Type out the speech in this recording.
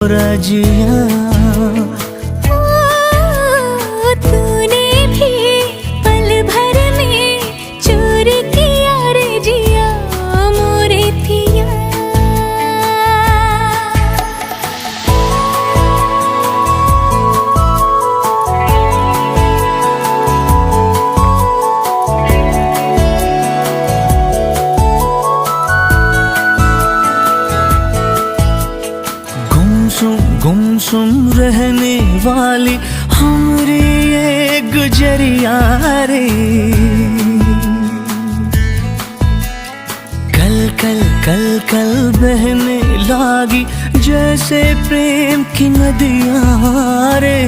रजिया तूने भी पल भर में चोरी किया रे जिया मोरे थिया। गुमसुम रहने वाली हमरी ये गुजरिया रे, कल कल कल कल बहने लागी जैसे प्रेम की नदियाँ रे।